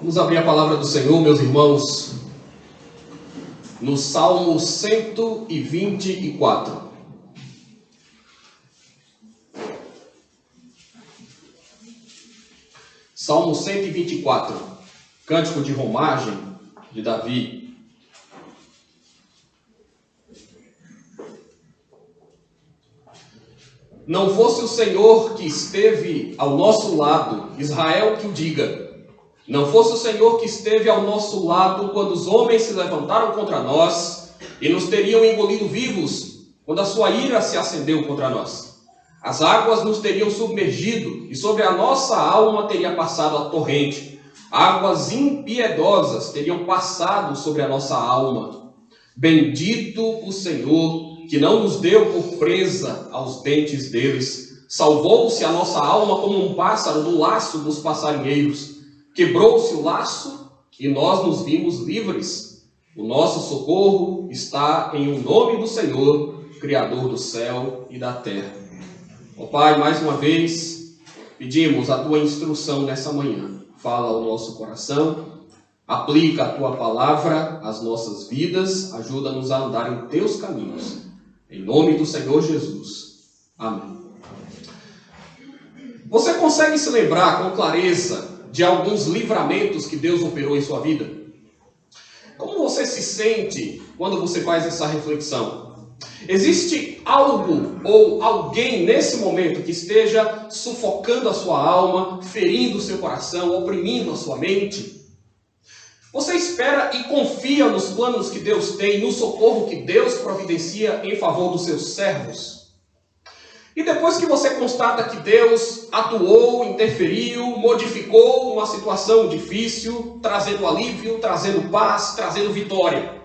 Vamos abrir a palavra do Senhor, meus irmãos, no Salmo 124. Salmo 124, cântico de romagem de Davi. Não fosse o Senhor que esteve ao nosso lado, Israel que o diga. Não fosse o Senhor que esteve ao nosso lado quando os homens se levantaram contra nós e nos teriam engolido vivos quando a sua ira se acendeu contra nós. As águas nos teriam submergido e sobre a nossa alma teria passado a torrente. Águas impiedosas teriam passado sobre a nossa alma. Bendito o Senhor, que não nos deu por presa aos dentes deles. Salvou-se a nossa alma como um pássaro do laço dos passarinheiros. Quebrou-se o laço e nós nos vimos livres. O nosso socorro está em o nome do Senhor, Criador do céu e da terra. Ó Pai, mais uma vez, pedimos a Tua instrução nessa manhã. Fala ao nosso coração, aplica a Tua palavra às nossas vidas, ajuda-nos a andar em Teus caminhos. Em nome do Senhor Jesus. Amém. Você consegue se lembrar com clareza de alguns livramentos que Deus operou em sua vida? Como você se sente quando você faz essa reflexão? Existe algo ou alguém nesse momento que esteja sufocando a sua alma, ferindo o seu coração, oprimindo a sua mente? Você espera e confia nos planos que Deus tem, no socorro que Deus providencia em favor dos seus servos? E depois que você constata que Deus atuou, interferiu, modificou uma situação difícil, trazendo alívio, trazendo paz, trazendo vitória,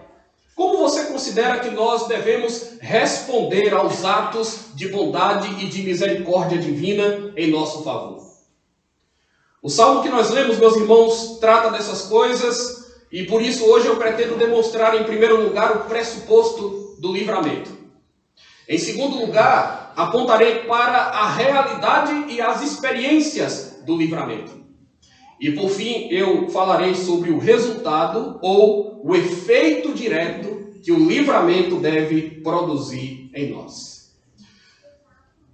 como você considera que nós devemos responder aos atos de bondade e de misericórdia divina em nosso favor? O salmo que nós lemos, meus irmãos, trata dessas coisas e por isso hoje eu pretendo demonstrar em primeiro lugar o pressuposto do livramento. Em segundo lugar, apontarei para a realidade e as experiências do livramento. E por fim, eu falarei sobre o resultado ou o efeito direto que o livramento deve produzir em nós.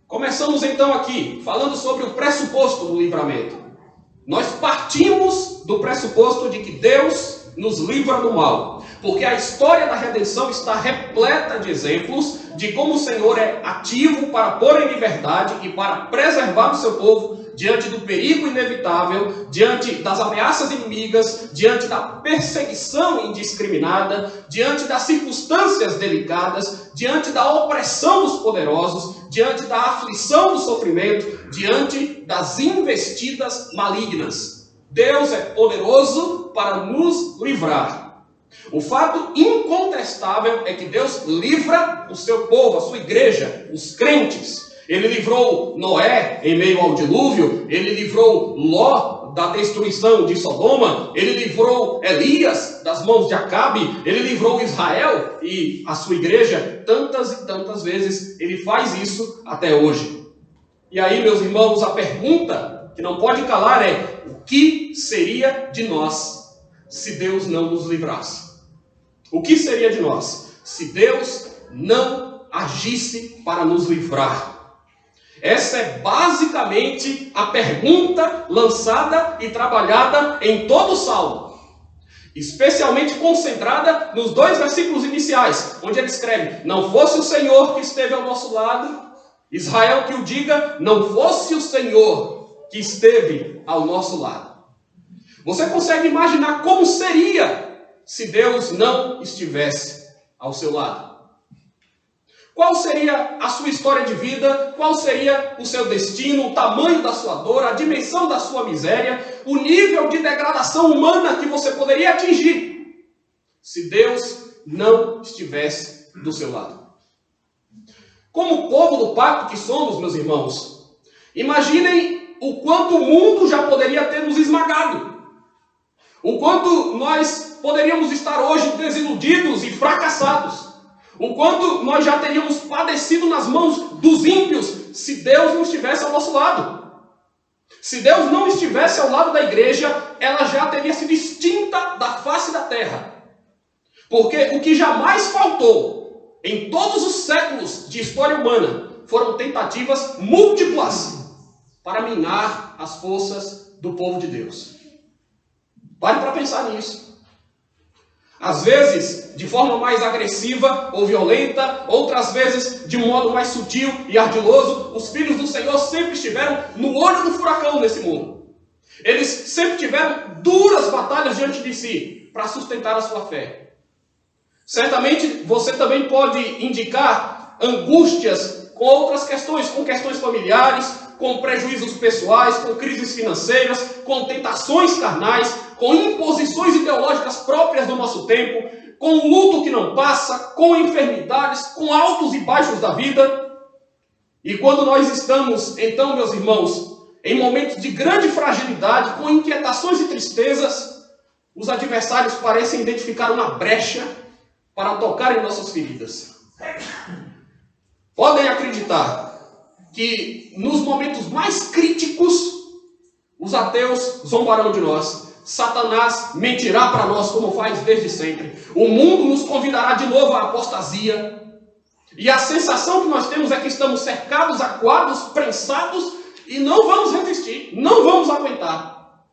Começamos então aqui, falando sobre o pressuposto do livramento. Nós partimos do pressuposto de que Deus nos livra do mal, porque a história da redenção está repleta de exemplos de como o Senhor é ativo para pôr em liberdade e para preservar o seu povo diante do perigo inevitável, diante das ameaças inimigas, diante da perseguição indiscriminada, diante das circunstâncias delicadas, diante da opressão dos poderosos, diante da aflição do sofrimento, diante das investidas malignas. Deus é poderoso para nos livrar. O fato incontestável é que Deus livra o seu povo, a sua igreja, os crentes. Ele livrou Noé em meio ao dilúvio, ele livrou Ló da destruição de Sodoma, ele livrou Elias das mãos de Acabe, ele livrou Israel e a sua igreja tantas e tantas vezes. Ele faz isso até hoje. E aí, meus irmãos, a pergunta que não pode calar é: o que seria de nós se Deus não nos livrasse? O que seria de nós se Deus não agisse para nos livrar? Essa é basicamente a pergunta lançada e trabalhada em todo o Salmo, especialmente concentrada nos 2 versículos iniciais, onde ele escreve: não fosse o Senhor que esteve ao nosso lado, Israel que o diga, não fosse o Senhor que esteve ao nosso lado. Você consegue imaginar como seria se Deus não estivesse ao seu lado? Qual seria a sua história de vida? Qual seria o seu destino, o tamanho da sua dor, a dimensão da sua miséria, o nível de degradação humana que você poderia atingir se Deus não estivesse do seu lado? Como povo do pacto que somos, meus irmãos, imaginem o quanto o mundo já poderia ter nos esmagado. O quanto nós poderíamos estar hoje desiludidos e fracassados. O quanto nós já teríamos padecido nas mãos dos ímpios se Deus não estivesse ao nosso lado. Se Deus não estivesse ao lado da igreja, ela já teria sido extinta da face da terra. Porque o que jamais faltou em todos os séculos de história humana foram tentativas múltiplas para minar as forças do povo de Deus. Pare para pensar nisso. Às vezes, de forma mais agressiva ou violenta, outras vezes de um modo mais sutil e ardiloso, os filhos do Senhor sempre estiveram no olho do furacão nesse mundo. Eles sempre tiveram duras batalhas diante de si para sustentar a sua fé. Certamente você também pode indicar angústias com outras questões, com questões familiares, com prejuízos pessoais, com crises financeiras, com tentações carnais, com imposições ideológicas próprias do nosso tempo, com luto que não passa, com enfermidades, com altos e baixos da vida. E quando nós estamos, então, meus irmãos, em momentos de grande fragilidade, com inquietações e tristezas, os adversários parecem identificar uma brecha para tocar em nossas feridas. Podem acreditar que nos momentos mais críticos, os ateus zombarão de nós. Satanás mentirá para nós como faz desde sempre. O mundo nos convidará de novo à apostasia. E a sensação que nós temos é que estamos cercados, acuados, prensados e não vamos resistir, não vamos aguentar.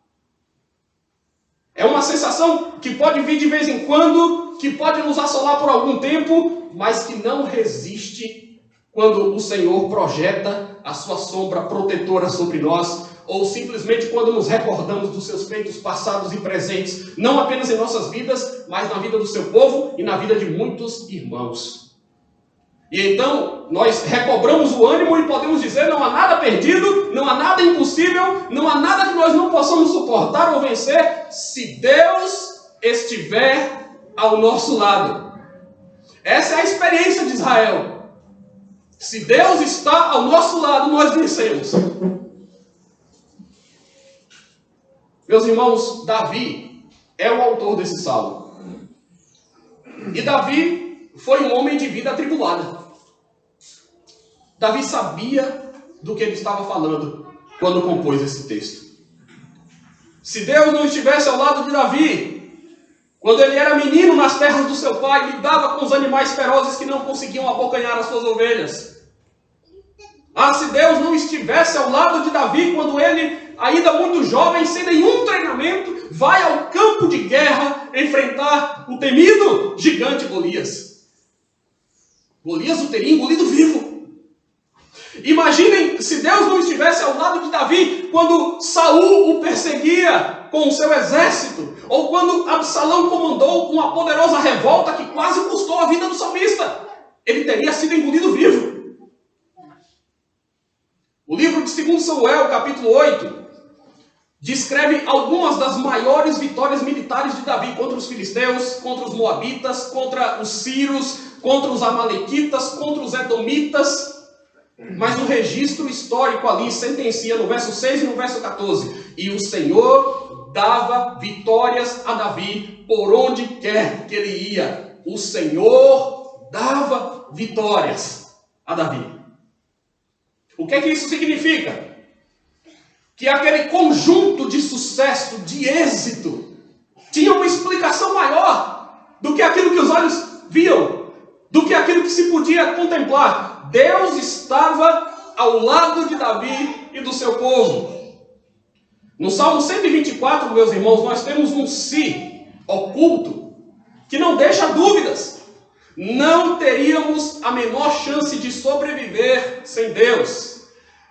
É uma sensação que pode vir de vez em quando, que pode nos assolar por algum tempo, mas que não resiste quando o Senhor projeta a sua sombra protetora sobre nós, ou simplesmente quando nos recordamos dos seus feitos passados e presentes, não apenas em nossas vidas, mas na vida do seu povo e na vida de muitos irmãos. E então, nós recobramos o ânimo e podemos dizer, não há nada perdido, não há nada impossível, não há nada que nós não possamos suportar ou vencer, se Deus estiver ao nosso lado. Essa é a experiência de Israel. Se Deus está ao nosso lado, nós vencemos. Meus irmãos, Davi é o autor desse salmo. E Davi foi um homem de vida atribulada. Davi sabia do que ele estava falando quando compôs esse texto. Se Deus não estivesse ao lado de Davi, quando ele era menino nas terras do seu pai, lidava com os animais ferozes que não conseguiam abocanhar as suas ovelhas. Se Deus não estivesse ao lado de Davi, quando ele, ainda muito jovem, sem nenhum treinamento, vai ao campo de guerra enfrentar o temido gigante Golias. Golias o teria engolido vivo. Imaginem se Deus não estivesse ao lado de Davi, quando Saul o perseguia com o seu exército, ou quando Absalão comandou uma poderosa revolta que quase custou a vida do salmista. Ele teria sido engolido vivo. O livro de 2 Samuel, capítulo 8, descreve algumas das maiores vitórias militares de Davi contra os filisteus, contra os moabitas, contra os sírios, contra os amalequitas, contra os edomitas. Mas o registro histórico ali sentencia no verso 6 e no verso 14. E o Senhor dava vitórias a Davi por onde quer que ele ia. O Senhor dava vitórias a Davi. O que é que isso significa? Que aquele conjunto de sucesso, de êxito, tinha uma explicação maior do que aquilo que os olhos viam, do que aquilo que se podia contemplar. Deus estava ao lado de Davi e do seu povo. No Salmo 124, meus irmãos, nós temos um si oculto que não deixa dúvidas. Não teríamos a menor chance de sobreviver sem Deus.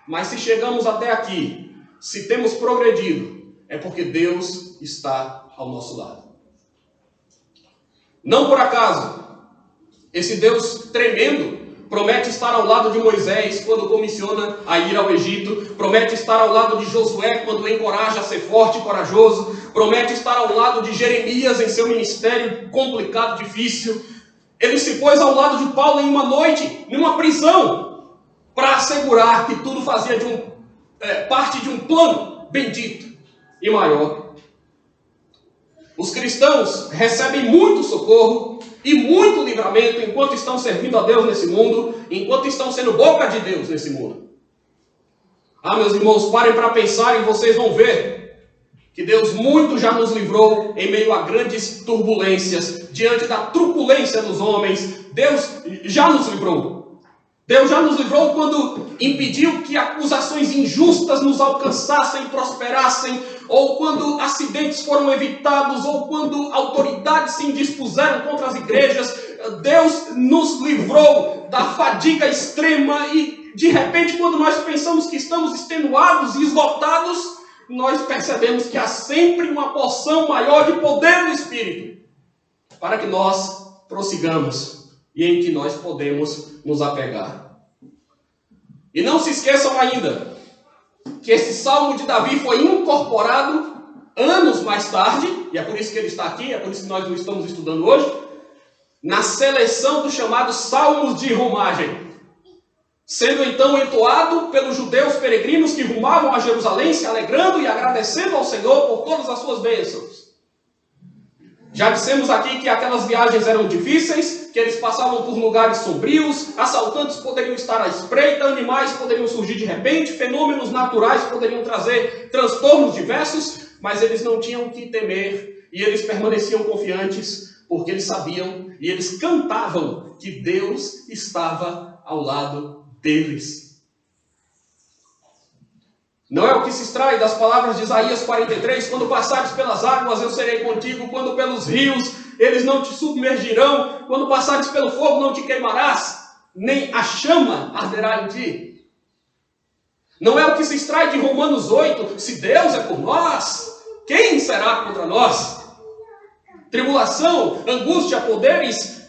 Mas se chegamos até aqui, se temos progredido, é porque Deus está ao nosso lado. Não por acaso, esse Deus tremendo promete estar ao lado de Moisés quando comissiona a ir ao Egito, promete estar ao lado de Josué quando encoraja a ser forte e corajoso, promete estar ao lado de Jeremias em seu ministério complicado, difícil. Ele se pôs ao lado de Paulo em uma noite, em uma prisão, para assegurar que tudo fazia parte de um plano bendito e maior. Os cristãos recebem muito socorro e muito livramento enquanto estão servindo a Deus nesse mundo, enquanto estão sendo boca de Deus nesse mundo. Ah, meus irmãos, parem para pensar e vocês vão ver que Deus muito já nos livrou em meio a grandes turbulências, diante da truculência dos homens. Deus já nos livrou. Deus já nos livrou quando impediu que acusações injustas nos alcançassem e prosperassem, ou quando acidentes foram evitados, ou quando autoridades se indispuseram contra as igrejas. Deus nos livrou da fadiga extrema e, de repente, quando nós pensamos que estamos extenuados e esgotados, nós percebemos que há sempre uma porção maior de poder do Espírito para que nós prossigamos e em que nós podemos nos apegar. E não se esqueçam ainda que esse Salmo de Davi foi incorporado anos mais tarde, e é por isso que ele está aqui, é por isso que nós o estamos estudando hoje, na seleção dos chamados Salmos de Romagem, sendo então entoado pelos judeus peregrinos que rumavam a Jerusalém, se alegrando e agradecendo ao Senhor por todas as suas bênçãos. Já dissemos aqui que aquelas viagens eram difíceis, que eles passavam por lugares sombrios, assaltantes poderiam estar à espreita, animais poderiam surgir de repente, fenômenos naturais poderiam trazer transtornos diversos, mas eles não tinham que temer e eles permaneciam confiantes, porque eles sabiam e eles cantavam que Deus estava ao lado deles. Não é o que se extrai das palavras de Isaías 43, quando passares pelas águas eu serei contigo, quando pelos rios eles não te submergirão, quando passares pelo fogo não te queimarás, nem a chama arderá em ti. Não é o que se extrai de Romanos 8, se Deus é por nós, quem será contra nós? Tribulação, angústia, poderes,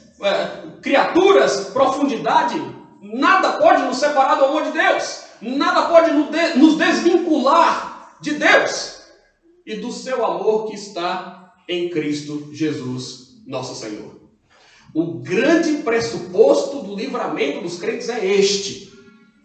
criaturas, profundidade, nada pode nos separar do amor de Deus. Nada pode nos desvincular de Deus e do seu amor que está em Cristo Jesus, nosso Senhor. O grande pressuposto do livramento dos crentes é este.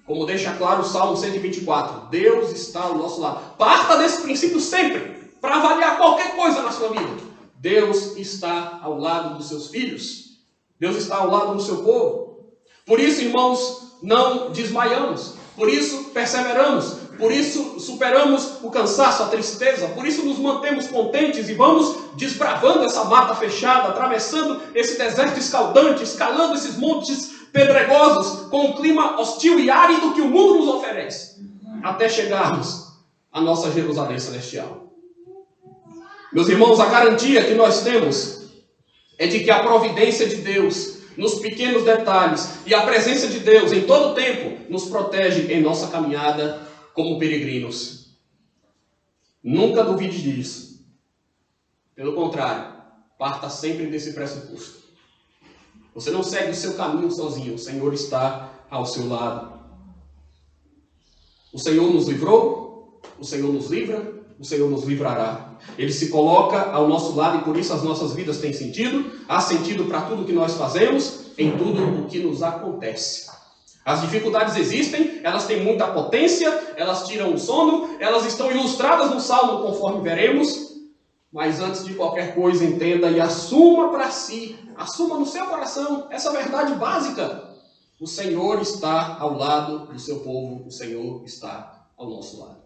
Como deixa claro o Salmo 124. Deus está ao nosso lado. Parta desse princípio sempre, para avaliar qualquer coisa na sua vida. Deus está ao lado dos seus filhos. Deus está ao lado do seu povo. Por isso, irmãos, não desmaiamos. Por isso perseveramos, por isso superamos o cansaço, a tristeza, por isso nos mantemos contentes e vamos desbravando essa mata fechada, atravessando esse deserto escaldante, escalando esses montes pedregosos com o clima hostil e árido que o mundo nos oferece, até chegarmos à nossa Jerusalém celestial. Meus irmãos, a garantia que nós temos é de que a providência de Deus nos pequenos detalhes e a presença de Deus em todo o tempo nos protege em nossa caminhada como peregrinos. Nunca duvide disso. Pelo contrário, parta sempre desse pressuposto. Você não segue o seu caminho sozinho, o Senhor está ao seu lado. O Senhor nos livrou, o Senhor nos livra, o Senhor nos livrará. Ele se coloca ao nosso lado e por isso as nossas vidas têm sentido. Há sentido para tudo que nós fazemos, em tudo o que nos acontece. As dificuldades existem, elas têm muita potência, elas tiram o sono, elas estão ilustradas no Salmo conforme veremos. Mas antes de qualquer coisa, entenda e assuma para si, assuma no seu coração essa verdade básica. O Senhor está ao lado do seu povo, o Senhor está ao nosso lado.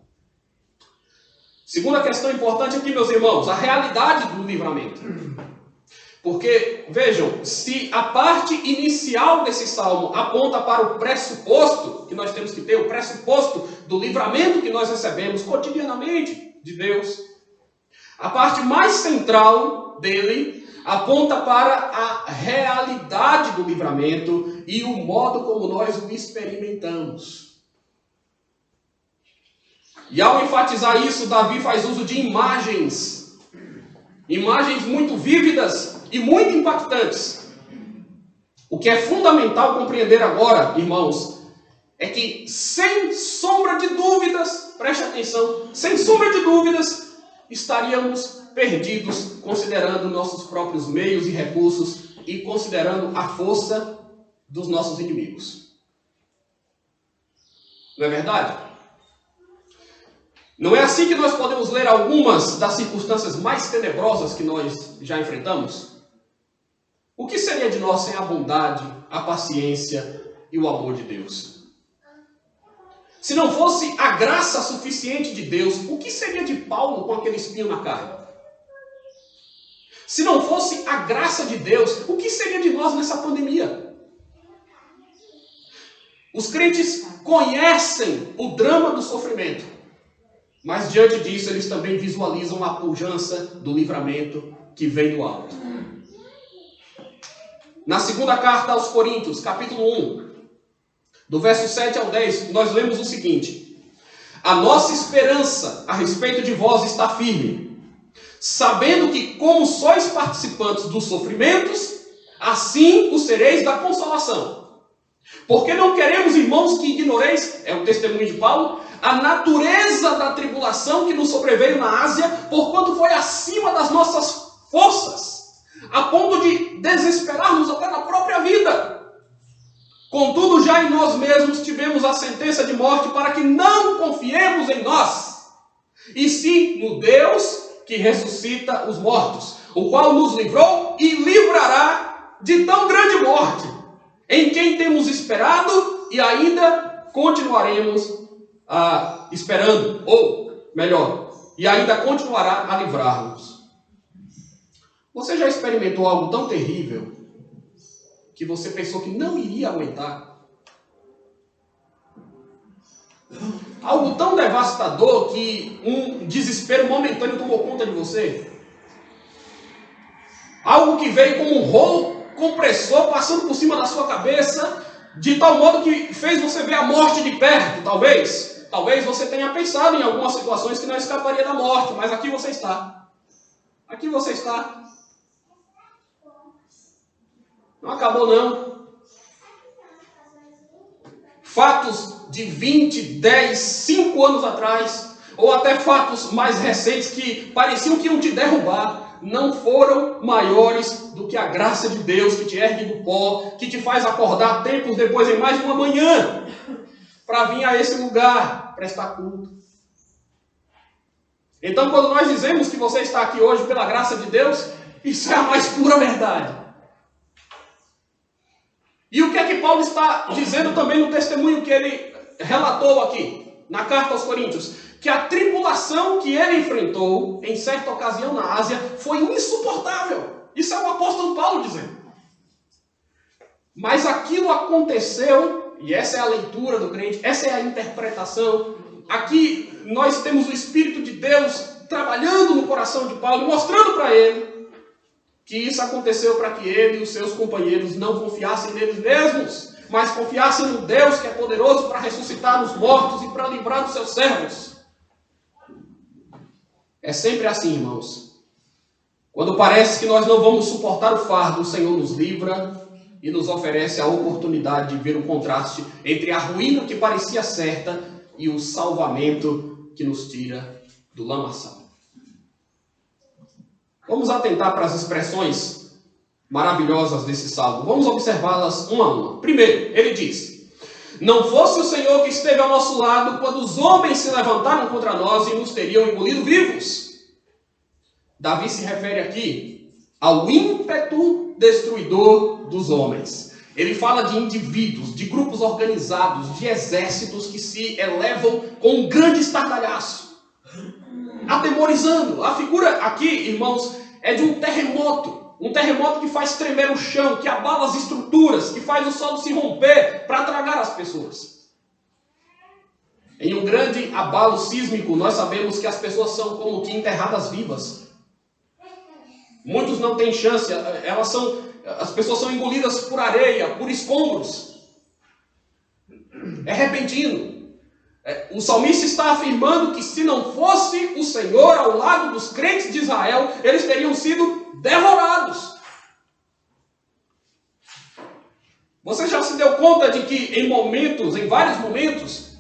Segunda questão importante aqui, meus irmãos, a realidade do livramento. Porque, vejam, se a parte inicial desse salmo aponta para o pressuposto que nós temos que ter, o pressuposto do livramento que nós recebemos cotidianamente de Deus, a parte mais central dele aponta para a realidade do livramento e o modo como nós o experimentamos. E ao enfatizar isso, Davi faz uso de imagens muito vívidas e muito impactantes. O que é fundamental compreender agora, irmãos, é que sem sombra de dúvidas, preste atenção, sem sombra de dúvidas, estaríamos perdidos considerando nossos próprios meios e recursos e considerando a força dos nossos inimigos. Não é verdade? Não é assim que nós podemos ler algumas das circunstâncias mais tenebrosas que nós já enfrentamos? O que seria de nós sem a bondade, a paciência e o amor de Deus? Se não fosse a graça suficiente de Deus, o que seria de Paulo com aquele espinho na carne? Se não fosse a graça de Deus, o que seria de nós nessa pandemia? Os crentes conhecem o drama do sofrimento, mas diante disso eles também visualizam a pujança do livramento que vem do alto. Na segunda carta aos Coríntios, capítulo 1, do verso 7 ao 10, nós lemos o seguinte: a nossa esperança a respeito de vós está firme, sabendo que, como sois participantes dos sofrimentos, assim o sereis da consolação. Porque não queremos, irmãos, que ignoreis, é o testemunho de Paulo, a natureza da tribulação que nos sobreveio na Ásia, porquanto foi acima das nossas forças, a ponto de desesperarmos até na própria vida. Contudo, já em nós mesmos tivemos a sentença de morte, para que não confiemos em nós, e sim no Deus que ressuscita os mortos, o qual nos livrou e livrará de tão grande morte, em quem temos esperado e ainda continuaremos esperando, ou melhor, e ainda continuará a livrar-nos. Você já experimentou algo tão terrível que você pensou que não iria aguentar? Algo tão devastador que um desespero momentâneo tomou conta de você? Algo que veio como um rolo compressor passando por cima da sua cabeça, de tal modo que fez você ver a morte de perto, talvez? Talvez você tenha pensado em algumas situações que não escaparia da morte, mas aqui você está. Aqui você está. Não acabou, não. Fatos de 20, 10, 5 anos atrás, ou até fatos mais recentes que pareciam que iam te derrubar, não foram maiores do que a graça de Deus que te ergue do pó, que te faz acordar tempos depois em mais de uma manhã, para vir a esse lugar prestar culto. Então, quando nós dizemos que você está aqui hoje pela graça de Deus, isso é a mais pura verdade. E o que é que Paulo está dizendo também no testemunho que ele relatou aqui, na carta aos Coríntios? Que a tribulação que ele enfrentou em certa ocasião na Ásia foi insuportável. Isso é o apóstolo Paulo dizendo. Mas aquilo aconteceu, e essa é a leitura do crente, essa é a interpretação. Aqui nós temos o Espírito de Deus trabalhando no coração de Paulo, mostrando para ele que isso aconteceu para que ele e os seus companheiros não confiassem neles mesmos, mas confiassem no Deus que é poderoso para ressuscitar os mortos e para livrar os seus servos. É sempre assim, irmãos. Quando parece que nós não vamos suportar o fardo, o Senhor nos livra e nos oferece a oportunidade de ver o contraste entre a ruína que parecia certa e o salvamento que nos tira do lamaçal. Vamos atentar para as expressões maravilhosas desse salmo. Vamos observá-las uma a uma. Primeiro, ele diz: não fosse o Senhor que esteve ao nosso lado quando os homens se levantaram contra nós e nos teriam engolido vivos. Davi se refere aqui ao ímpeto destruidor dos homens. Ele fala de indivíduos, de grupos organizados, de exércitos que se elevam com um grande estardalhaço, atemorizando. A figura aqui, irmãos, é de um terremoto que faz tremer o chão, que abala as estruturas, que faz o solo se romper para tragar as pessoas. Em um grande abalo sísmico, nós sabemos que as pessoas são como que enterradas vivas. Muitos não têm chance, as pessoas são engolidas por areia, por escombros. É repentino. O salmista está afirmando que se não fosse o Senhor ao lado dos crentes de Israel, eles teriam sido devorados. Você já se deu conta de que em vários momentos,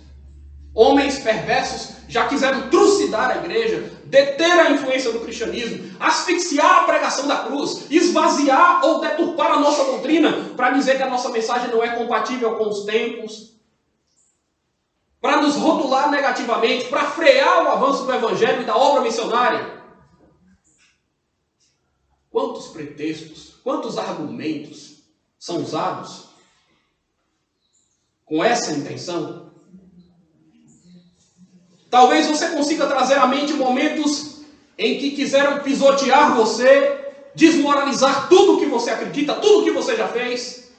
homens perversos já quiseram trucidar a igreja, deter a influência do cristianismo, asfixiar a pregação da cruz, esvaziar ou deturpar a nossa doutrina, para dizer que a nossa mensagem não é compatível com os tempos, para nos rotular negativamente, para frear o avanço do evangelho e da obra missionária. Quantos pretextos, quantos argumentos são usados com essa intenção? Talvez você consiga trazer à mente momentos em que quiseram pisotear você, desmoralizar tudo que você acredita, tudo que você já fez.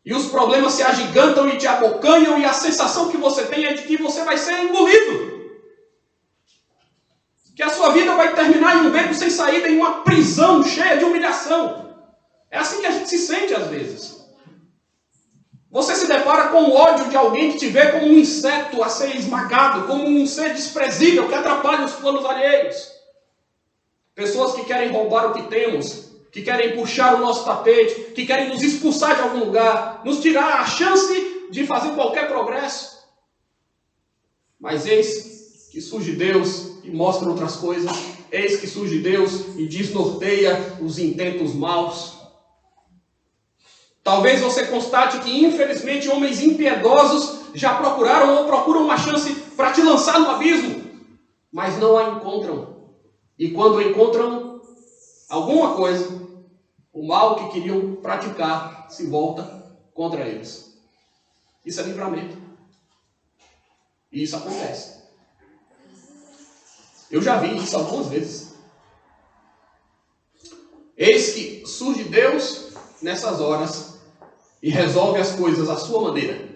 E os problemas se agigantam e te abocanham, e a sensação que você tem é de que você vai ser engolido. Que a sua vida vai terminar em um beco sem saída, em uma prisão cheia de humilhação. É assim que a gente se sente às vezes. Você se depara com o ódio de alguém que te vê como um inseto a ser esmagado, como um ser desprezível que atrapalha os planos alheios. Pessoas que querem roubar o que temos, que querem puxar o nosso tapete, que querem nos expulsar de algum lugar, nos tirar a chance de fazer qualquer progresso. Mas eis que surge Deus e mostra outras coisas. Eis que surge Deus e desnorteia os intentos maus. Talvez você constate que, infelizmente, homens impiedosos já procuraram ou procuram uma chance para te lançar no abismo, mas não a encontram. E quando encontram alguma coisa, o mal que queriam praticar se volta contra eles. Isso é livramento. E isso acontece. Eu já vi isso algumas vezes. Eis que surge Deus nessas horas e resolve as coisas à sua maneira.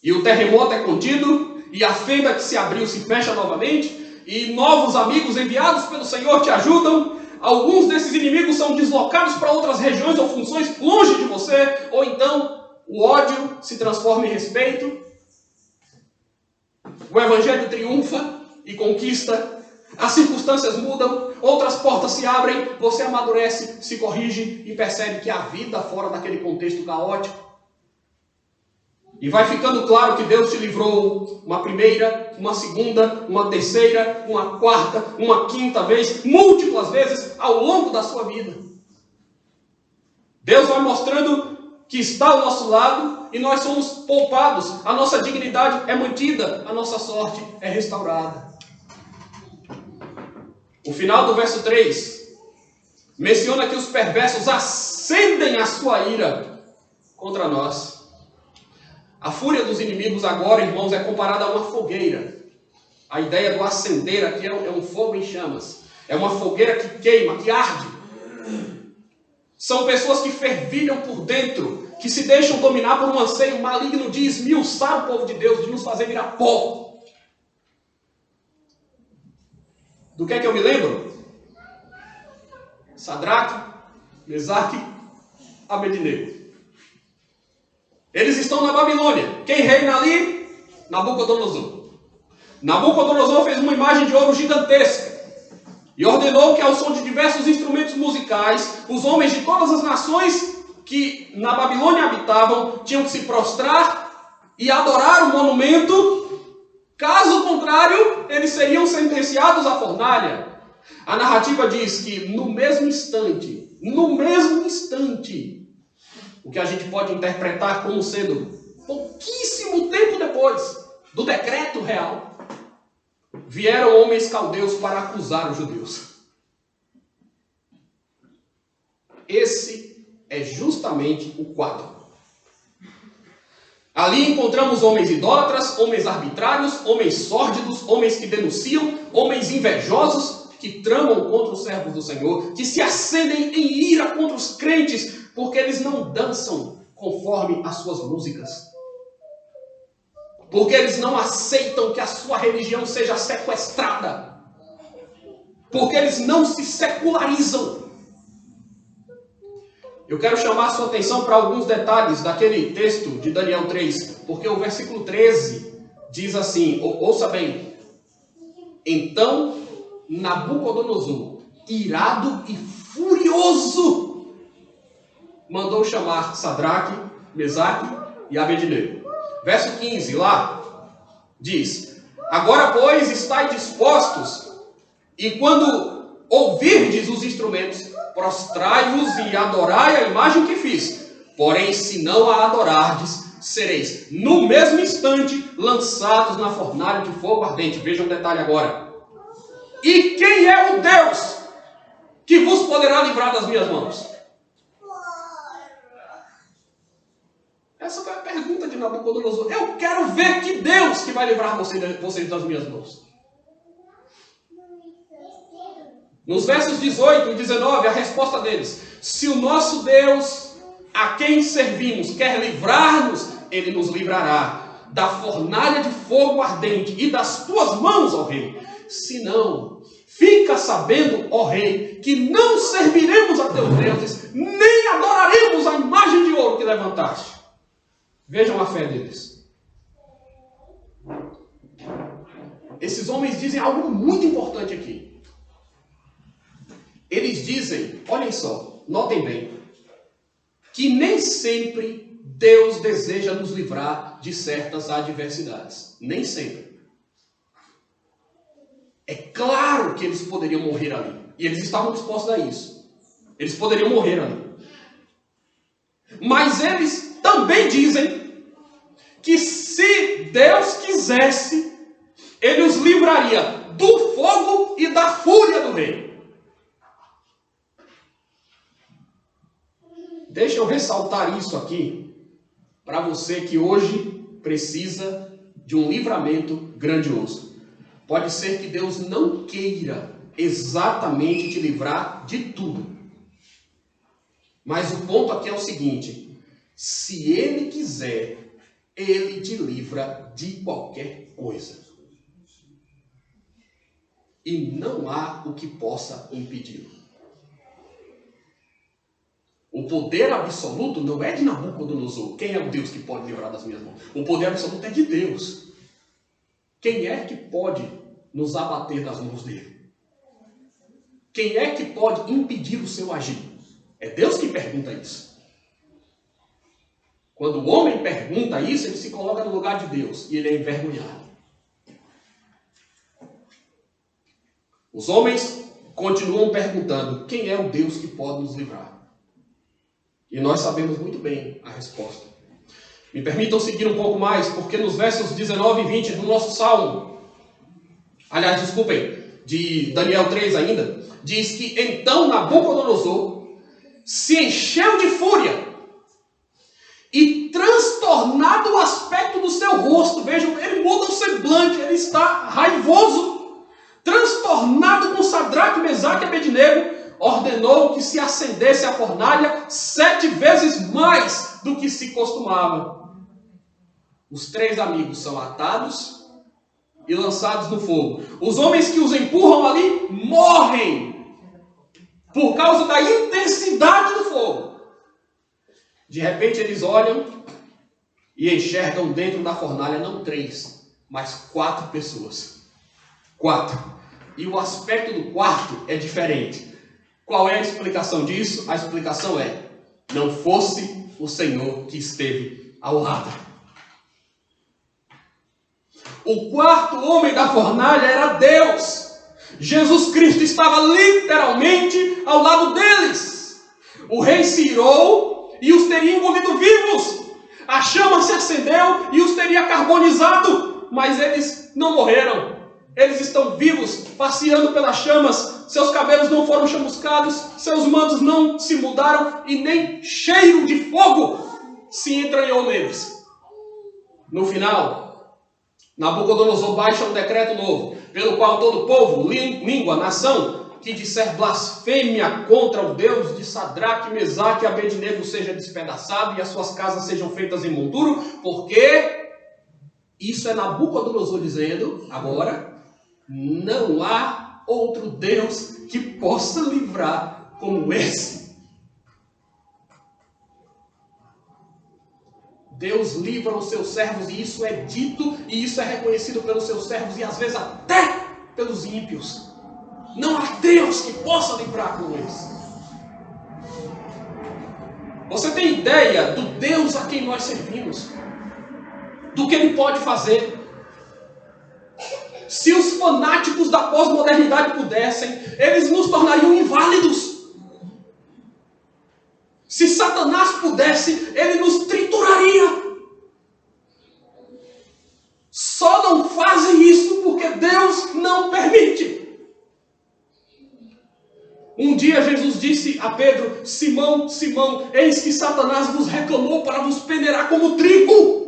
E o terremoto é contido, e a fenda que se abriu se fecha novamente, e novos amigos enviados pelo Senhor te ajudam. Alguns desses inimigos são deslocados para outras regiões ou funções longe de você, ou então o ódio se transforma em respeito. O evangelho triunfa e conquista. As circunstâncias mudam, outras portas se abrem, você amadurece, se corrige e percebe que há vida fora daquele contexto caótico. E vai ficando claro que Deus te livrou uma primeira, uma segunda, uma terceira, uma quarta, uma quinta vez, múltiplas vezes ao longo da sua vida. Deus vai mostrando que está ao nosso lado e nós somos poupados, a nossa dignidade é mantida, a nossa sorte é restaurada. O final do verso 3 menciona que os perversos acendem a sua ira contra nós. A fúria dos inimigos agora, irmãos, é comparada a uma fogueira. A ideia do acender aqui é um fogo em chamas. É uma fogueira que queima, que arde. São pessoas que fervilham por dentro, que se deixam dominar por um anseio maligno de esmiuçar o povo de Deus, de nos fazer virar pó. Do que é que eu me lembro? Sadraque, Mesaque, Abednego. Eles estão na Babilônia. Quem reina ali? Nabucodonosor. Nabucodonosor fez uma imagem de ouro gigantesca e ordenou que, ao som de diversos instrumentos musicais, os homens de todas as nações que na Babilônia habitavam tinham que se prostrar e adorar o monumento. Caso contrário, eles seriam sentenciados à fornalha. A narrativa diz que no mesmo instante, o que a gente pode interpretar como sendo pouquíssimo tempo depois do decreto real, vieram homens caldeus para acusar os judeus. Esse é justamente o quadro. Ali encontramos homens idólatras, homens arbitrários, homens sórdidos, homens que denunciam, homens invejosos, que tramam contra os servos do Senhor, que se acendem em ira contra os crentes, porque eles não dançam conforme as suas músicas. Porque eles não aceitam que a sua religião seja sequestrada. Porque eles não se secularizam. Eu quero chamar a sua atenção para alguns detalhes daquele texto de Daniel 3, porque o versículo 13 diz assim, ouça bem: então Nabucodonosor, irado e furioso, mandou chamar Sadraque, Mesaque e Abednego. Verso 15 lá diz: agora, pois, estai dispostos, e quando ouvirdes os instrumentos, prostrai-vos e adorai a imagem que fiz. Porém, se não a adorardes, sereis no mesmo instante lançados na fornalha de fogo ardente. Veja um detalhe agora. E quem é o Deus que vos poderá livrar das minhas mãos? Essa foi a pergunta de Nabucodonosor. Eu quero ver que Deus que vai livrar vocês das minhas mãos. Nos versos 18 e 19, a resposta deles: se o nosso Deus, a quem servimos, quer livrar-nos, Ele nos livrará da fornalha de fogo ardente e das tuas mãos, ó rei. Se não, fica sabendo, ó rei, que não serviremos a teus deuses, nem adoraremos a imagem de ouro que levantaste. Vejam a fé deles. Esses homens dizem algo muito importante aqui. Eles dizem, olhem só, notem bem, que nem sempre Deus deseja nos livrar de certas adversidades. Nem sempre. É claro que eles poderiam morrer ali. E eles estavam dispostos a isso. Eles poderiam morrer ali. Mas eles também dizem que se Deus quisesse, Ele os livraria do fogo e da fúria do rei. Deixa eu ressaltar isso aqui para você que hoje precisa de um livramento grandioso. Pode ser que Deus não queira exatamente te livrar de tudo. Mas o ponto aqui é o seguinte: se Ele quiser, Ele te livra de qualquer coisa. E não há o que possa impedi-lo. O poder absoluto não é de Nabucodonosor. Quem é o Deus que pode livrar das minhas mãos? O poder absoluto é de Deus. Quem é que pode nos abater das mãos dele? Quem é que pode impedir o seu agir? É Deus que pergunta isso. Quando o homem pergunta isso, ele se coloca no lugar de Deus e ele é envergonhado. Os homens continuam perguntando: quem é o Deus que pode nos livrar? E nós sabemos muito bem a resposta. Me permitam seguir um pouco mais, porque nos versos 19 e 20 do nosso Salmo, aliás, desculpem, de Daniel 3 ainda, diz que então Nabucodonosor se encheu de fúria e transtornado o aspecto do seu rosto. Vejam, ele muda o semblante, ele está raivoso, transtornado com Sadraque, Mesaque e Abednego, ordenou que se acendesse a fornalha 7 vezes mais do que se costumava. Os 3 amigos são atados e lançados no fogo. Os homens que os empurram ali morrem por causa da intensidade do fogo. De repente eles olham e enxergam dentro da fornalha não 3, mas 4 pessoas. 4. E o aspecto do quarto é diferente. Qual é a explicação disso? A explicação é: não fosse o Senhor que esteve ao lado. O quarto homem da fornalha era Deus. Jesus Cristo estava literalmente ao lado deles. O rei se irou e os teria engolido vivos. A chama se acendeu e os teria carbonizado. Mas eles não morreram. Eles estão vivos, passeando pelas chamas. Seus cabelos não foram chamuscados, seus mantos não se mudaram e nem cheiro de fogo se entranhou neles. No final, Nabucodonosor baixa um decreto novo, pelo qual todo povo, língua, nação, que disser blasfêmia contra o Deus de Sadraque, Mesaque e Abednego seja despedaçado e as suas casas sejam feitas em monturo, porque isso é Nabucodonosor dizendo, agora, não há outro Deus que possa livrar como esse. Deus livra os seus servos, e isso é dito, e isso é reconhecido pelos seus servos, e às vezes até pelos ímpios. Não há Deus que possa livrar como esse. Você tem ideia do Deus a quem nós servimos? Do que Ele pode fazer? Se os fanáticos da pós-modernidade pudessem, eles nos tornariam inválidos. Se Satanás pudesse, ele nos trituraria. Só não fazem isso porque Deus não permite. Um dia Jesus disse a Pedro: Simão, Simão, eis que Satanás vos reclamou para vos peneirar como trigo.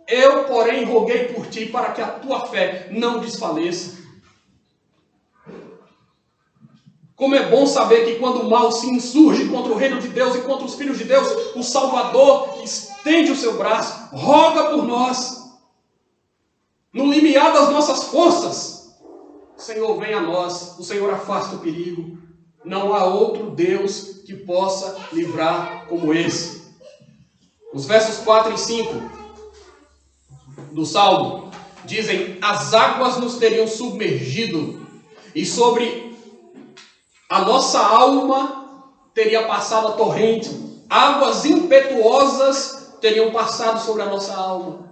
Eu, porém, roguei por ti para que a tua fé não desfaleça. Como é bom saber que quando o mal se insurge contra o reino de Deus e contra os filhos de Deus, o Salvador estende o seu braço, roga por nós. No limiar das nossas forças, o Senhor vem a nós, o Senhor afasta o perigo. Não há outro Deus que possa livrar como esse. Os versos 4 e 5 do Salmo dizem: as águas nos teriam submergido e sobre a nossa alma teria passado a torrente. Águas impetuosas teriam passado sobre a nossa alma.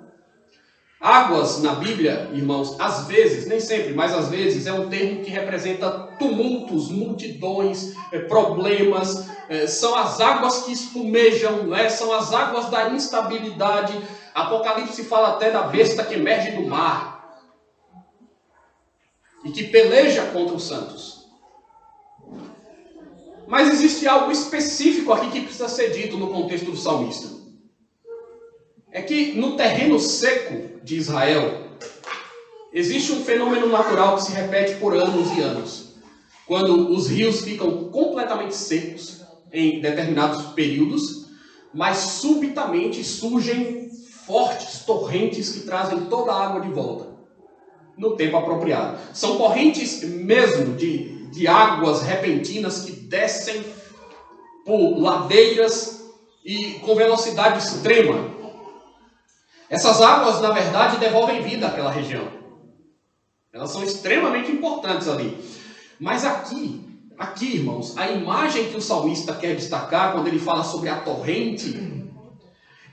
Águas na Bíblia, irmãos, às vezes, nem sempre, mas às vezes, é um termo que representa tumultos, multidões, problemas. São as águas que espumejam, são as águas da instabilidade. Apocalipse fala até da besta que emerge do mar e que peleja contra os santos. Mas existe algo específico aqui que precisa ser dito no contexto do salmista. É que no terreno seco de Israel, existe um fenômeno natural que se repete por anos e anos. Quando os rios ficam completamente secos em determinados períodos, mas subitamente surgem fortes torrentes que trazem toda a água de volta no tempo apropriado. São correntes mesmo de águas repentinas que descem por ladeiras e com velocidade extrema. Essas águas, na verdade, devolvem vida àquela região. Elas são extremamente importantes ali. Mas aqui, irmãos, a imagem que o salmista quer destacar quando ele fala sobre a torrente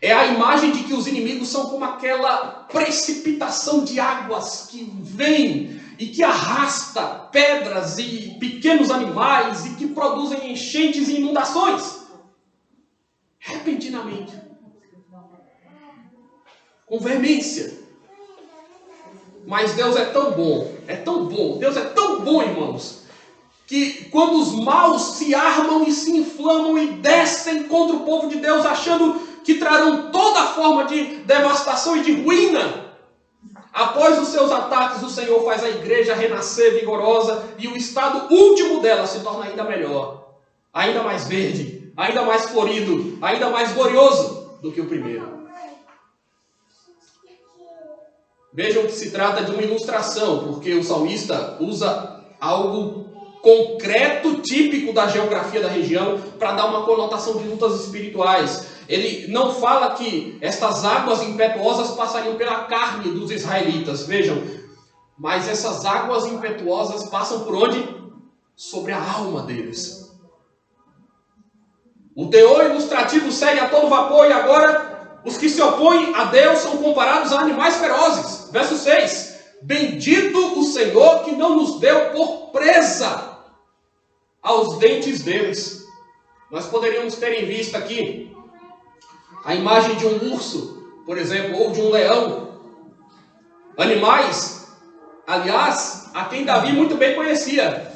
é a imagem de que os inimigos são como aquela precipitação de águas que vem e que arrasta pedras e pequenos animais e que produzem enchentes e inundações. Repentinamente. Com veemência. Mas Deus é tão bom, Deus é tão bom, irmãos, que quando os maus se armam e se inflamam e descem contra o povo de Deus, achando que trarão toda forma de devastação e de ruína, após os seus ataques, o Senhor faz a igreja renascer vigorosa e o estado último dela se torna ainda melhor, ainda mais verde, ainda mais florido, ainda mais glorioso do que o primeiro. Vejam que se trata de uma ilustração, porque o salmista usa algo concreto, típico da geografia da região, para dar uma conotação de lutas espirituais. Ele não fala que estas águas impetuosas passariam pela carne dos israelitas, vejam, mas essas águas impetuosas passam por onde? Sobre a alma deles. O teor ilustrativo segue a todo vapor e agora os que se opõem a Deus são comparados a animais ferozes. Verso 6. Bendito o Senhor que não nos deu por presa aos dentes deles. Nós poderíamos ter em vista aqui a imagem de um urso, por exemplo, ou de um leão. Animais, aliás, a quem Davi muito bem conhecia.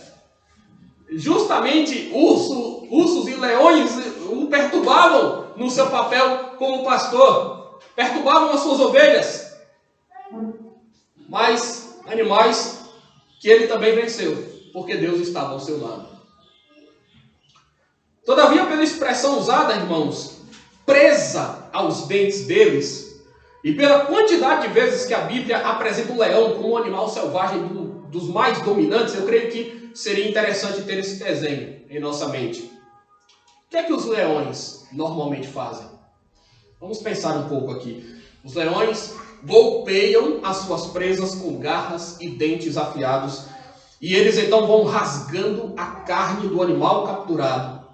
Justamente ursos e leões o perturbavam no seu papel como pastor. Perturbavam as suas ovelhas. Mas animais que ele também venceu, porque Deus estava ao seu lado. Todavia, pela expressão usada, irmãos, presa aos dentes deles, e pela quantidade de vezes que a Bíblia apresenta o leão como um animal selvagem dos mais dominantes, eu creio que seria interessante ter esse desenho em nossa mente. O que é que os leões normalmente fazem? Vamos pensar um pouco aqui. Os leões golpeiam as suas presas com garras e dentes afiados, e eles então vão rasgando a carne do animal capturado,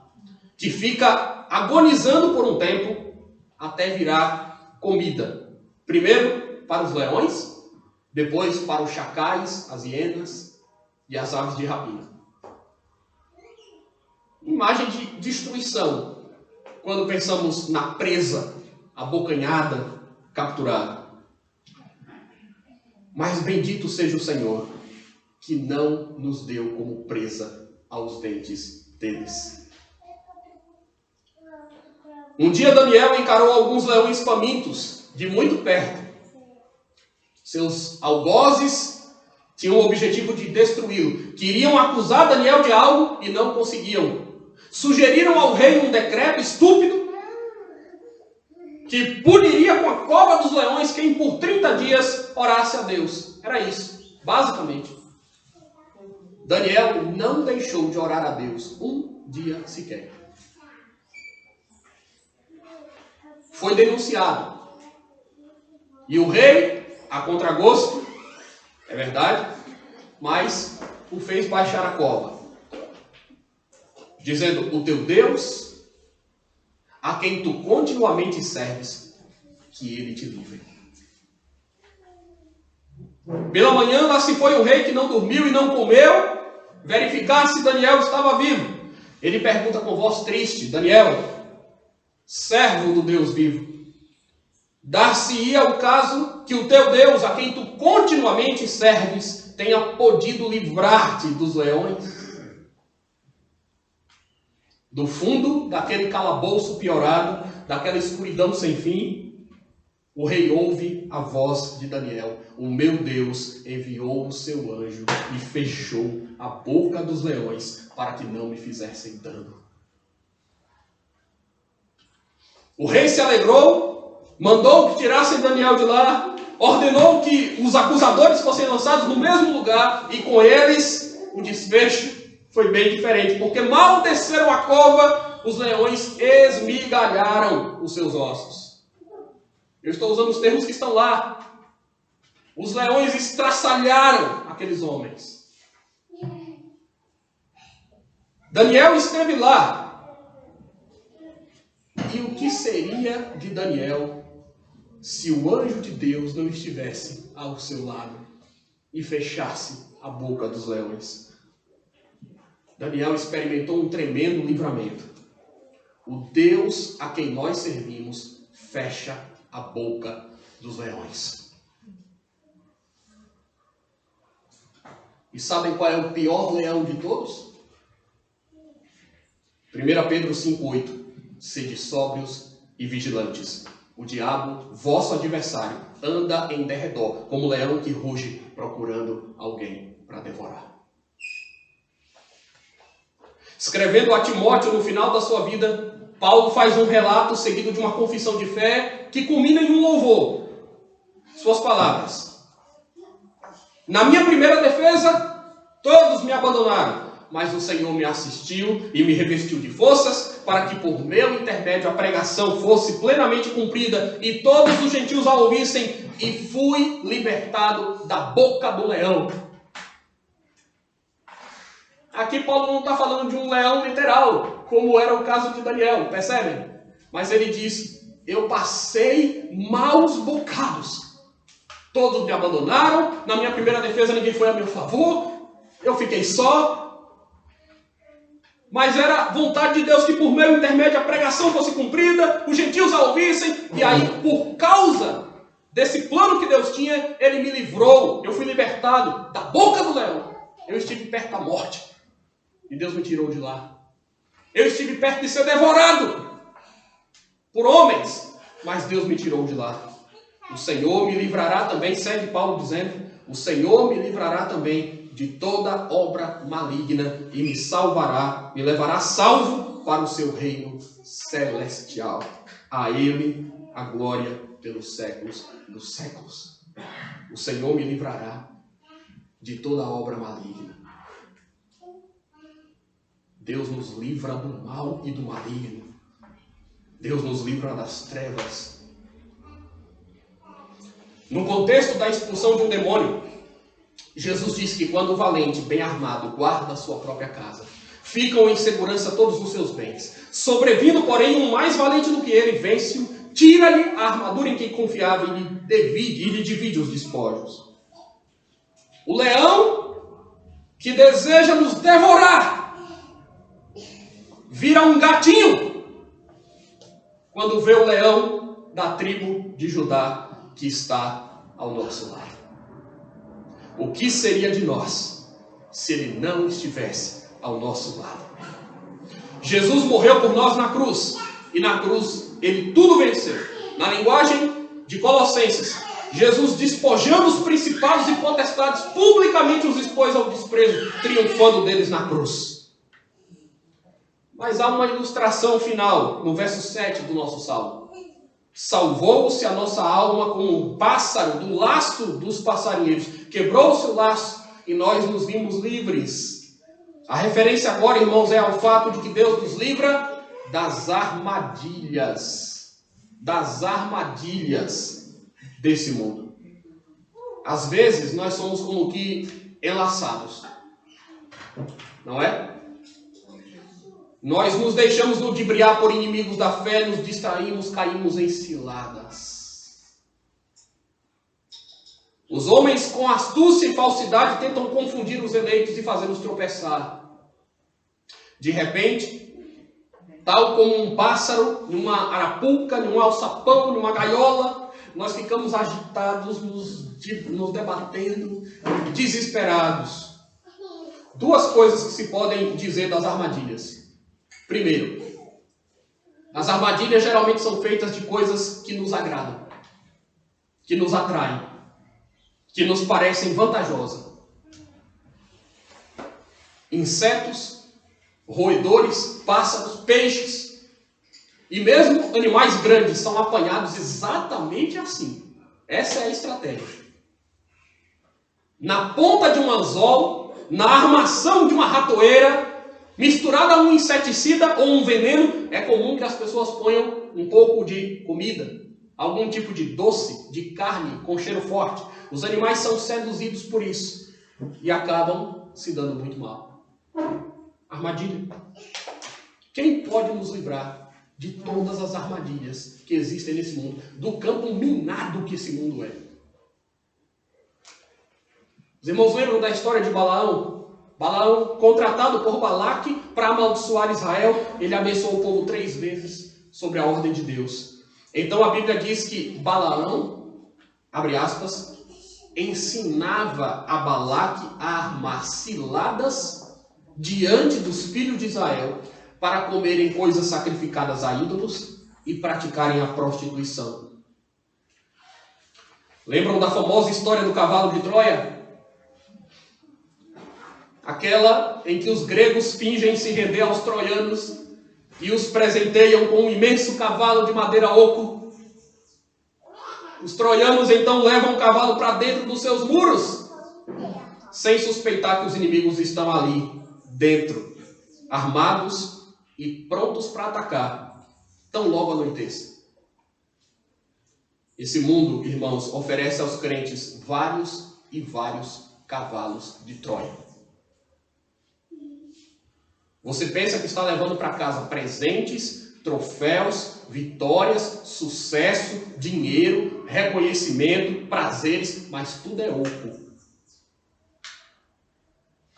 que fica agonizando por um tempo até virar comida. Primeiro para os leões, depois para os chacais, as hienas e as aves de rapina. Imagem de destruição quando pensamos na presa, abocanhada, capturada. Mas bendito seja o Senhor, que não nos deu como presa aos dentes deles. Um dia Daniel encarou alguns leões famintos de muito perto. Seus algozes tinham o objetivo de destruí-lo. Queriam acusar Daniel de algo e não conseguiam. Sugeriram ao rei um decreto estúpido que puniria com a cova dos leões quem por 30 dias orasse a Deus. Era isso, basicamente. Daniel não deixou de orar a Deus um dia sequer. Foi denunciado. E o rei, a contragosto, é verdade, mas o fez baixar a cova, dizendo: o teu Deus, a quem tu continuamente serves, que ele te livre. Pela manhã lá se foi o rei, que não dormiu e não comeu, verificar se Daniel estava vivo. Ele pergunta com voz triste: Daniel, servo do Deus vivo, dar-se-ia o caso que o teu Deus, a quem tu continuamente serves, tenha podido livrar-te dos leões? Do fundo daquele calabouço piorado, daquela escuridão sem fim, o rei ouve a voz de Daniel: o meu Deus enviou o seu anjo e fechou a boca dos leões para que não me fizessem dano. O rei se alegrou, mandou que tirassem Daniel de lá, ordenou que os acusadores fossem lançados no mesmo lugar, e com eles o desfecho foi bem diferente, porque mal desceram a cova, os leões esmigalharam os seus ossos. Eu estou usando os termos que estão lá. Os leões estraçalharam aqueles homens. Daniel esteve lá. E o que seria de Daniel se o anjo de Deus não estivesse ao seu lado e fechasse a boca dos leões? Daniel experimentou um tremendo livramento. O Deus a quem nós servimos fecha a boca dos leões. E sabem qual é o pior leão de todos? 1 Pedro 5,8. Sede sóbrios e vigilantes. O diabo, vosso adversário, anda em derredor, como leão que ruge, procurando alguém para devorar. Escrevendo a Timóteo no final da sua vida, Paulo faz um relato seguido de uma confissão de fé que culmina em um louvor. Suas palavras: na minha primeira defesa, todos me abandonaram, mas o Senhor me assistiu e me revestiu de forças para que por meu intermédio a pregação fosse plenamente cumprida e todos os gentios a ouvissem, e fui libertado da boca do leão. Aqui Paulo não está falando de um leão literal, como era o caso de Daniel, percebem? Mas ele diz: eu passei maus bocados. Todos me abandonaram, na minha primeira defesa ninguém foi a meu favor, eu fiquei só. Mas era vontade de Deus que por meu intermédio a pregação fosse cumprida, os gentios a ouvissem, e aí por causa desse plano que Deus tinha, ele me livrou, eu fui libertado da boca do leão. Eu estive perto da morte. E Deus me tirou de lá. Eu estive perto de ser devorado por homens, mas Deus me tirou de lá. O Senhor me livrará também, segue Paulo dizendo, o Senhor me livrará também de toda obra maligna e me salvará, me levará salvo para o seu reino celestial. A Ele a glória pelos séculos dos séculos. O Senhor me livrará de toda obra maligna. Deus nos livra do mal e do maligno. Deus nos livra das trevas. No contexto da expulsão de um demônio, Jesus disse que quando o valente, bem armado, guarda a sua própria casa, ficam em segurança todos os seus bens. Sobrevindo, porém, um mais valente do que ele, vence-o, tira-lhe a armadura em que confiava e lhe divide os despojos. O leão que deseja nos devorar vira um gatinho quando vê o leão da tribo de Judá que está ao nosso lado. O que seria de nós se Ele não estivesse ao nosso lado. Jesus morreu por nós na cruz, e na cruz Ele tudo venceu. Na linguagem de Colossenses, Jesus, despojando os principados e potestades, publicamente os expôs ao desprezo, triunfando deles na cruz. Mas há uma ilustração final, no verso 7 do nosso salmo. Salvou-se a nossa alma como um pássaro do laço dos passarinheiros. Quebrou-se o laço e nós nos vimos livres. A referência agora, irmãos, é ao fato de que Deus nos livra das armadilhas. Das armadilhas desse mundo. Às vezes nós somos como que enlaçados, não é? Nós nos deixamos ludibriar por inimigos da fé, nos distraímos, caímos em ciladas. Os homens com astúcia e falsidade tentam confundir os eleitos e fazê-los tropeçar. De repente, tal como um pássaro, numa arapuca, num alçapão, numa gaiola, nós ficamos agitados, nos debatendo, desesperados. Duas coisas que se podem dizer das armadilhas. Primeiro, as armadilhas geralmente são feitas de coisas que nos agradam, que nos atraem, que nos parecem vantajosas. Insetos, roedores, pássaros, peixes e mesmo animais grandes são apanhados exatamente assim. Essa é a estratégia. Na ponta de um anzol, na armação de uma ratoeira, misturada a um inseticida ou um veneno, é comum que as pessoas ponham um pouco de comida, algum tipo de doce, de carne com cheiro forte. Os animais são seduzidos por isso e acabam se dando muito mal. Armadilha. Quem pode nos livrar de todas as armadilhas que existem nesse mundo, do campo minado que esse mundo é? Os irmãos lembram da história de Balaão? Balaão, contratado por Balaque para amaldiçoar Israel, ele abençoou o povo 3 vezes sobre a ordem de Deus. Então a Bíblia diz que Balaão, abre aspas, ensinava a Balaque a armar ciladas diante dos filhos de Israel para comerem coisas sacrificadas a ídolos e praticarem a prostituição. Lembram da famosa história do cavalo de Troia? Aquela em que os gregos fingem se render aos troianos e os presenteiam com um imenso cavalo de madeira oco. Os troianos então levam o cavalo para dentro dos seus muros, sem suspeitar que os inimigos estão ali dentro, armados e prontos para atacar, tão logo anoiteça. Esse mundo, irmãos, oferece aos crentes vários e vários cavalos de Troia. Você pensa que está levando para casa presentes, troféus, vitórias, sucesso, dinheiro, reconhecimento, prazeres, mas tudo é oco.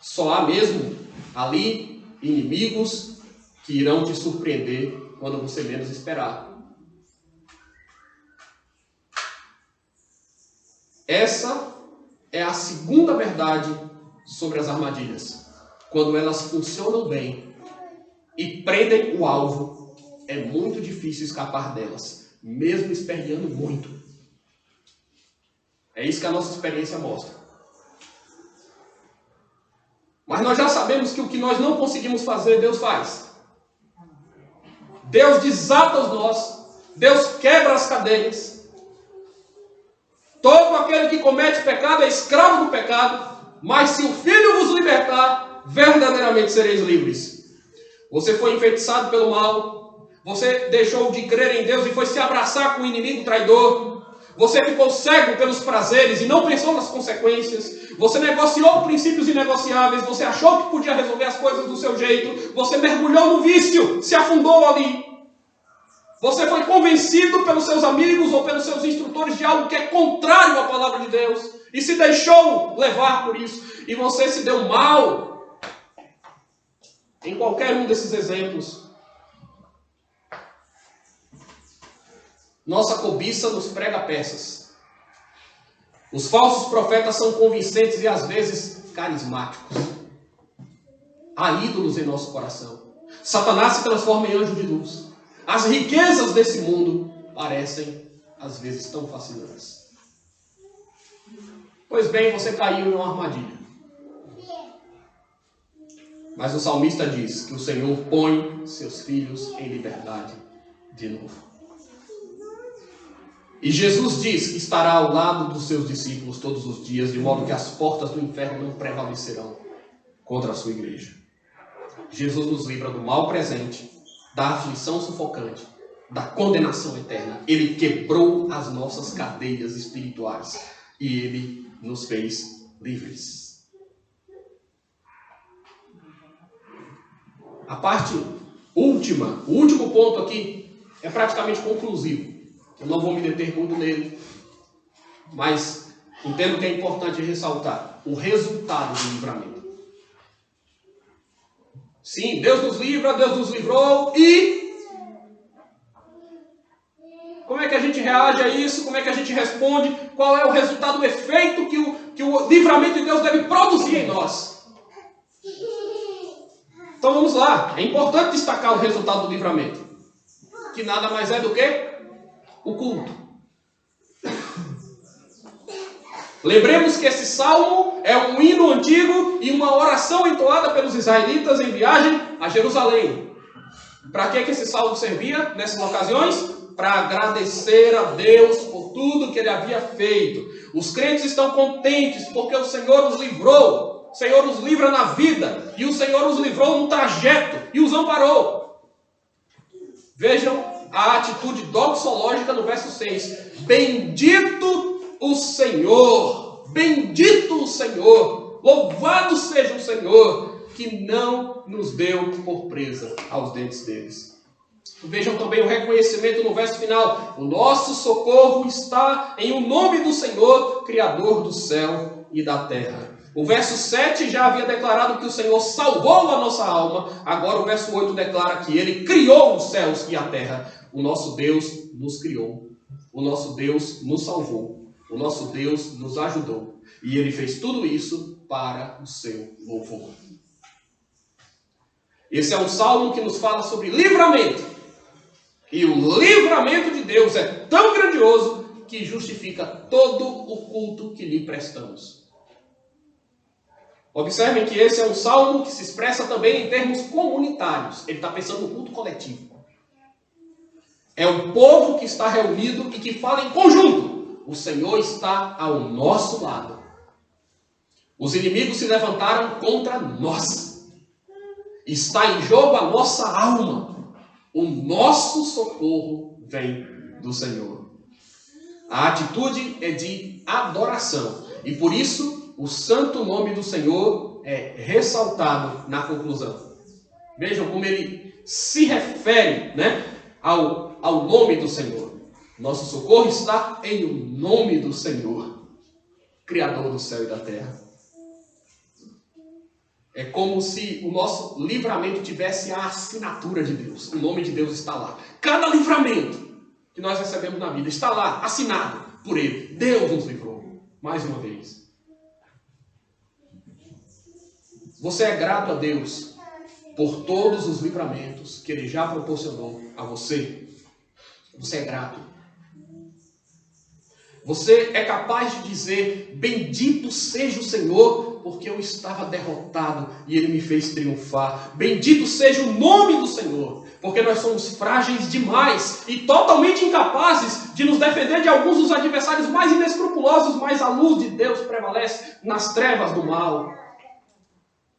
Só há mesmo ali inimigos que irão te surpreender quando você menos esperar. Essa é a segunda verdade sobre as armadilhas. Quando elas funcionam bem e prendem o alvo, é muito difícil escapar delas, mesmo esperneando muito. É isso que a nossa experiência mostra. Mas nós já sabemos que o que nós não conseguimos fazer, Deus faz. Deus desata os nós, Deus quebra as cadeias. Todo aquele que comete pecado é escravo do pecado, mas se o Filho vos libertar, verdadeiramente sereis livres. Você foi enfeitiçado pelo mal, você deixou de crer em Deus e foi se abraçar com o inimigo traidor, você ficou cego pelos prazeres e não pensou nas consequências, você negociou princípios inegociáveis, você achou que podia resolver as coisas do seu jeito, você mergulhou no vício, se afundou ali. Você foi convencido pelos seus amigos ou pelos seus instrutores de algo que é contrário à palavra de Deus e se deixou levar por isso. E você se deu mal em qualquer um desses exemplos. Nossa cobiça nos prega peças. Os falsos profetas são convincentes e às vezes carismáticos. há ídolos em nosso coração. Satanás se transforma em anjo de luz. As riquezas desse mundo parecem, às vezes, tão fascinantes. Pois bem, você caiu em uma armadilha. Mas o salmista diz que o Senhor põe seus filhos em liberdade de novo. E Jesus diz que estará ao lado dos seus discípulos todos os dias, de modo que as portas do inferno não prevalecerão contra a sua igreja. Jesus nos livra do mal presente, da aflição sufocante, da condenação eterna. Ele quebrou as nossas cadeias espirituais e Ele nos fez livres. A parte última, o último ponto aqui, é praticamente conclusivo. Eu não vou me deter muito nele, mas entendo que é importante ressaltar o resultado do livramento. Sim, Deus nos livra, Deus nos livrou, e como é que a gente reage a isso? Como é que a gente responde? Qual é o resultado, o efeito que o livramento de Deus deve produzir em nós? Então vamos lá, é importante destacar o resultado do livramento, que nada mais é do que o culto. Lembremos que esse salmo é um hino antigo e uma oração entoada pelos israelitas em viagem a Jerusalém. Para que esse salmo servia nessas ocasiões? Para agradecer a Deus por tudo que Ele havia feito. Os crentes estão contentes porque o Senhor os livrou. O Senhor os livra na vida. E o Senhor os livrou no trajeto e os amparou. Vejam a atitude doxológica no verso 6. Bendito o Senhor, bendito o Senhor, louvado seja o Senhor, que não nos deu por presa aos dentes deles. Vejam também o reconhecimento no verso final. O nosso socorro está em o nome do Senhor, Criador do céu e da terra. O verso 7 já havia declarado que o Senhor salvou a nossa alma. Agora o verso 8 declara que Ele criou os céus e a terra. O nosso Deus nos criou. O nosso Deus nos salvou. O nosso Deus nos ajudou. E Ele fez tudo isso para o seu louvor. Esse é um salmo que nos fala sobre livramento. E o livramento de Deus é tão grandioso que justifica todo o culto que lhe prestamos. Observem que esse é um salmo que se expressa também em termos comunitários. Ele está pensando no culto coletivo. É um povo que está reunido e que fala em conjunto. O Senhor está ao nosso lado. Os inimigos se levantaram contra nós. Está em jogo a nossa alma. O nosso socorro vem do Senhor. A atitude é de adoração. E por isso, o santo nome do Senhor é ressaltado na conclusão. Vejam como ele se refere, ao nome do Senhor. Nosso socorro está em o nome do Senhor, Criador do céu e da terra. É como se o nosso livramento tivesse a assinatura de Deus. O nome de Deus está lá. Cada livramento que nós recebemos na vida está lá, assinado por Ele. Deus nos livrou. Mais uma vez. Você é grato a Deus por todos os livramentos que Ele já proporcionou a você? Você é grato? Você é capaz de dizer, bendito seja o Senhor, porque eu estava derrotado e Ele me fez triunfar. Bendito seja o nome do Senhor, porque nós somos frágeis demais e totalmente incapazes de nos defender de alguns dos adversários mais inescrupulosos, mas a luz de Deus prevalece nas trevas do mal.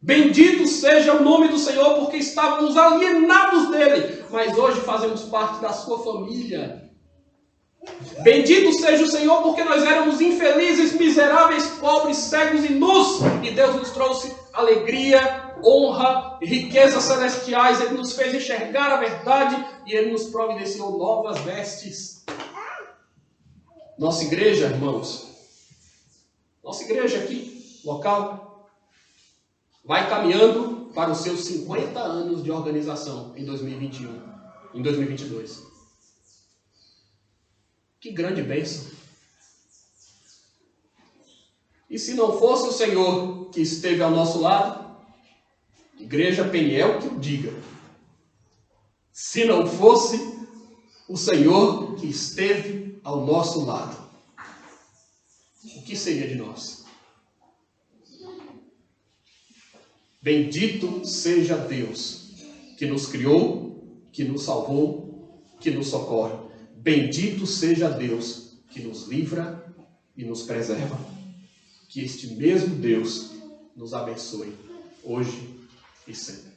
Bendito seja o nome do Senhor, porque estávamos alienados dele, mas hoje fazemos parte da sua família. Bendito seja o Senhor, porque nós éramos infelizes, miseráveis, pobres, cegos e nus, e Deus nos trouxe alegria, honra, riquezas celestiais. Ele nos fez enxergar a verdade e Ele nos providenciou novas vestes. Nossa igreja, irmãos, nossa igreja aqui, local, vai caminhando para os seus 50 anos de organização em 2021, em 2022. Que grande bênção! E se não fosse o Senhor que esteve ao nosso lado, Igreja Peniel que o diga. Se não fosse o Senhor que esteve ao nosso lado, o que seria de nós? Bendito seja Deus que nos criou, que nos salvou, que nos socorre. Bendito seja Deus que nos livra e nos preserva. Que este mesmo Deus nos abençoe hoje e sempre.